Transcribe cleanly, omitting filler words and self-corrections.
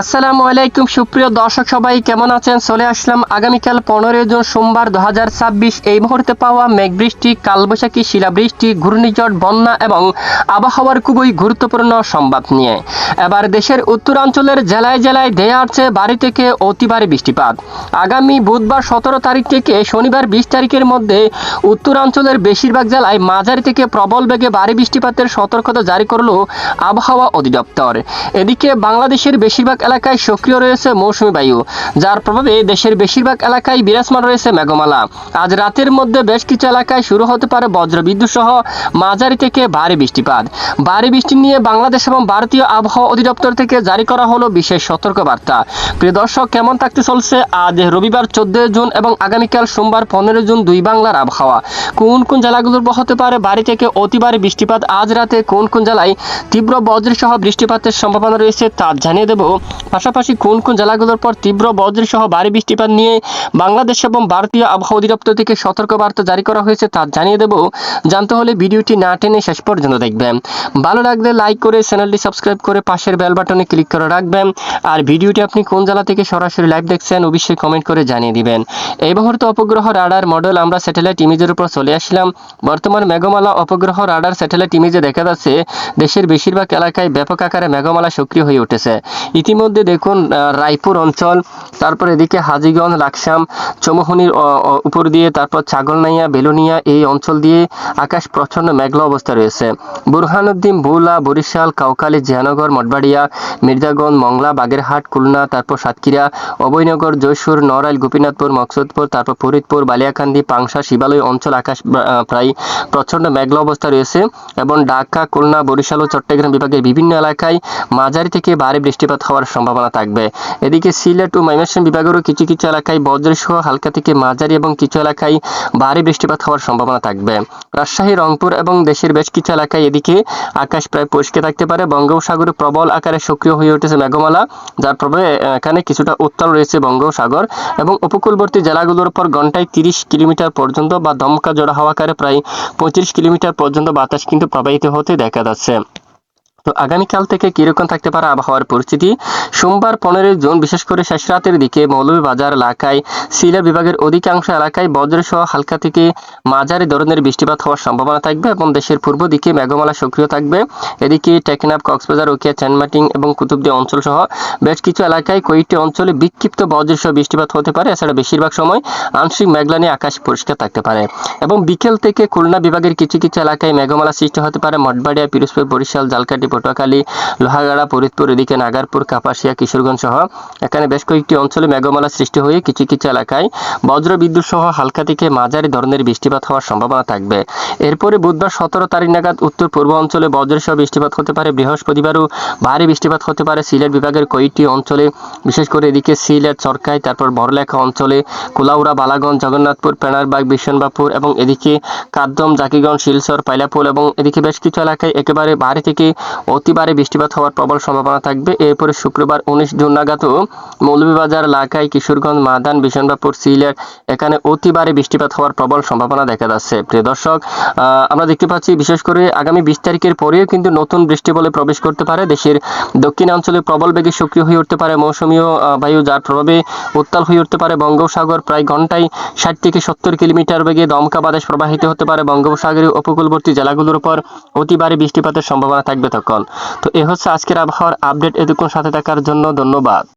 আসসালামু আলাইকুম সুপ্রিয় দর্শক সবাই কেমন আছেন? চলে আসলাম আগামীকাল 15 জুন সোমবার 2026 এই মুহূর্তে পাওয়া মেঘবৃষ্টি, কালবৈশাখী, শিলাবৃষ্টি, ঘূর্ণিঝড়, বন্যা এবং আবহাওয়ার খুবই গুরুত্বপূর্ণ সংবাদ নিয়ে। এবার দেশের উত্তরাঞ্চলের জেলায় জেলায় ধেয়ে আসছে ভারী থেকে অতি ভারী বৃষ্টিপাত। আগামী বুধবার 17 তারিখ থেকে শনিবার 20 তারিখের মধ্যে উত্তরাঞ্চলের বেশিরভাগ জেলায় মাঝারি থেকে প্রবল বেগে ভারী বৃষ্টিপাতের সতর্কতা জারি করল আবহাওয়া অধিদপ্তর। এদিকে বাংলাদেশের বেশিরভাগ এলাকায় সক্রিয় রয়েছে মৌসুমী বায়ু, যার প্রভাবে দেশের বেশিরভাগ এলাকায় বিরাজমান রয়েছে মেঘমালা। আজ রাতের মধ্যে বেশ কিছু এলাকায় শুরু হতে পারে বজ্রবিদ্যুৎ সহ মাঝারি থেকে ভারী বৃষ্টিপাত। ভারী বৃষ্টি নিয়ে বাংলাদেশ এবং ভারতীয় আবহাওয়া অধিদপ্তর থেকে জারি করা হলো বিশেষ সতর্কবার্তা। প্রিয় দর্শক, কেমন থাকতে চলছে আজ রবিবার 14 জুন এবং আগামীকাল সোমবার 15 জুন দুই বাংলার আবহাওয়া? কোন কোন জেলাগুলোর হতে পারে ভারী থেকে অতি ভারী বৃষ্টিপাত? আজ রাতে কোন কোন জেলায় তীব্র বজ্র সহ বৃষ্টিপাতের সম্ভাবনা রয়েছে তা জানিয়ে দেব। পাশাপাশি কোন কোন জেলাগুলোর পর তীব্র বজ্র সহ ভারী বৃষ্টিপাত নিয়ে বাংলাদেশ এবং ভারতীয় আবহাওয়া অধিদপ্তর থেকে সতর্কবার্তা জারি করা হয়েছে তা জানিয়ে দেব। জানতে হলে ভিডিওটি না টেনে শেষ পর্যন্ত দেখবেন। ভালো লাগলে লাইক করে চ্যানেলটি সাবস্ক্রাইব করে পাশের বেল বাটনে ক্লিক করে রাখবেন। আর ভিডিওটি আপনি কোন জেলা থেকে সরাসরি লাইভ দেখছেন অবশ্যই কমেন্ট করে জানিয়ে দিবেন। এই মুহূর্তে উপগ্রহ রাডার মডেল আমরা স্যাটেলাইট ইমেজের উপর চলে আসলাম। বর্তমান মেঘমালা উপগ্রহ রাডার স্যাটেলাইট ইমেজে দেখা যাচ্ছে দেশের বেশিরভাগ এলাকায় ব্যাপক আকারে মেঘমালা সক্রিয় হয়ে উঠেছে। ইতিমধ্যে দেখুন রায়পুর অঞ্চল, তারপর এদিকে হাজীগঞ্জ, লাকসাম, চৌমুহনীর উপর দিয়ে, তারপর ছাগলনাইয়া, বেলুনিয়া এই অঞ্চল দিয়ে আকাশ প্রচণ্ড মেঘলা অবস্থা রয়েছে। বুরহানুদ্দিন, ভোলা, বরিশাল, কাউখালী, জিয়ানগর, মঠবাড়িয়া, মির্জাগঞ্জ, মংলা, বাগেরহাট, খুলনা, তারপর সাতক্ষীরা, অভয়নগর, জয়সুর, নড়াইল, গোপীনাথপুর, মকসুদপুর, তারপর ফরিদপুর, বালিয়াকান্দি, পাংশা, শিবালয় অঞ্চল আকাশ প্রায় প্রচণ্ড মেঘলা অবস্থা রয়েছে এবং ঢাকা, খুলনা, বরিশাল ও চট্টগ্রাম বিভাগের বিভিন্ন এলাকায় মাঝারি থেকে ভারী বৃষ্টিপাত হওয়ার সম্ভাবনা থাকবে। এদিকে সিলেট ও ময়মনসিংহ বিভাগেরও কিছু কিছু এলাকায় বজ্রসহ হালকা থেকে মাঝারি এবং কিছু এলাকায় ভারী বৃষ্টিপাত হওয়ার সম্ভাবনা থাকবে। রাজশাহী, রংপুর এবং দেশের বেশ কিছু এলাকায় এদিকে আকাশ প্রায় পরিষ্কার থাকতে পারে। বঙ্গোপসাগরে প্রবল আকারে সক্রিয় হয়ে উঠেছে মেঘমালা, যার প্রভাবে এখানে কিছুটা উত্তাল রয়েছে বঙ্গোপসাগর এবং উপকূলবর্তী জেলাগুলোর উপর ঘন্টায় 30 কিলোমিটার পর্যন্ত বা দমকা জোড়া হাওয়া আকারে প্রায় 35 কিলোমিটার পর্যন্ত বাতাস কিন্তু প্রবাহিত হতে দেখা যাচ্ছে। তো আগামীকাল থেকে কিরকম থাকতে পারে আবহাওয়ার পরিস্থিতি? সোমবার 15 জুন বিশেষ করে শেষ রাতের দিকে মৌলভীবাজার এলাকায়, সিলেট বিভাগের অধিকাংশ এলাকায় বজ্রসহ হালকা থেকে মাঝারি ধরনের বৃষ্টিপাত হওয়ার সম্ভাবনা থাকবে এবং দেশের পূর্ব দিকে মেঘমালা সক্রিয় থাকবে। এদিকে টেকনাফ, কক্সবাজার, উখিয়া, সেন্টমার্টিন এবং কুতুবদিয়া অঞ্চল সহ বেশ কিছু এলাকায় কয়েকটি অঞ্চলে বিক্ষিপ্ত বজ্রসহ বৃষ্টিপাত হতে পারে। এছাড়া বেশিরভাগ সময় আংশিক মেঘলা নিয়ে আকাশ পরিষ্কার থাকতে পারে এবং বিকেল থেকে খুলনা বিভাগের কিছু কিছু এলাকায় মেঘমালা সৃষ্টি হতে পারে। মঠবাড়িয়া, পিরোজপুর, বরিশাল, জালকাঠি, পটুয়াখালী, লোহাগাড়া, ফরিদপুর, এদিকে নাগারপুর, কাপাসিয়া, কিশোরগঞ্জ সহ এখানে বেশ কয়েকটি অঞ্চলে মেঘমালা সৃষ্টি হয়ে কিছু কিছু এলাকায় বজ্রবিদ্যুৎ সহ হালকা থেকে মাঝারি ধরনের বৃষ্টিপাত হওয়ার সম্ভাবনা থাকবে। এরপরে বুধবার 17 তারিখ নাগাদ উত্তর পূর্ব অঞ্চলে বজ্রসহ বৃষ্টিপাত হতে পারে। বৃহস্পতিবারও ভারী বৃষ্টিপাত হতে পারে সিলেট বিভাগের কয়েকটি অঞ্চলে, বিশেষ করে এদিকে সিলেট, চরকাই, তারপর বড়লেখা অঞ্চলে, কুলাউড়া, বালাগঞ্জ, জগন্নাথপুর, পেনারবাগ, বিশ্বনবাবপুর এবং এদিকে কাদ্দম, জাকিগঞ্জ, শিলচর, পাইলাপুল এবং এদিকে বেশ কিছু এলাকায় একেবারে ভারী থেকে অতি ভারী বৃষ্টিপাত হওয়ার প্রবল সম্ভাবনা থাকবে। এরপরে শুক্রবার 19 জুন নাগাদও মৌলভীবাজার এলাকায়, কিশোরগঞ্জ, মাদান, বিশ্বনবাবপুর, সিলেট এখানে অতি ভারী বৃষ্টিপাত হওয়ার প্রবল সম্ভাবনা দেখা যাচ্ছে। প্রিয় দর্শক, আমরা দেখতে পাচ্ছি বিশেষ করে আগামী 20 তারিখের পরেও কিন্তু নতুন বৃষ্টি বলে প্রবেশ করতে পারে। দেশের দক্ষিণাঞ্চলে প্রবল বেগে সক্রিয় হয়ে উঠতে পারে মৌসুমীয় বায়ু, যার প্রভাবে উত্তাল হয়ে উঠতে পারে বঙ্গোপসাগর। প্রায় ঘন্টায় 60 থেকে 70 কিলোমিটার বেগে দমকা বাতাস প্রবাহিত হতে পারে বঙ্গোপসাগরের উপকূলবর্তী জেলাগুলোর উপর অতি ভারী বৃষ্টিপাতের সম্ভাবনা থাকবে তখন। তো এ হচ্ছে আজকের আবহাওয়ার আপডেট। এতক্ষণ সাথে থাকার জন্য ধন্যবাদ।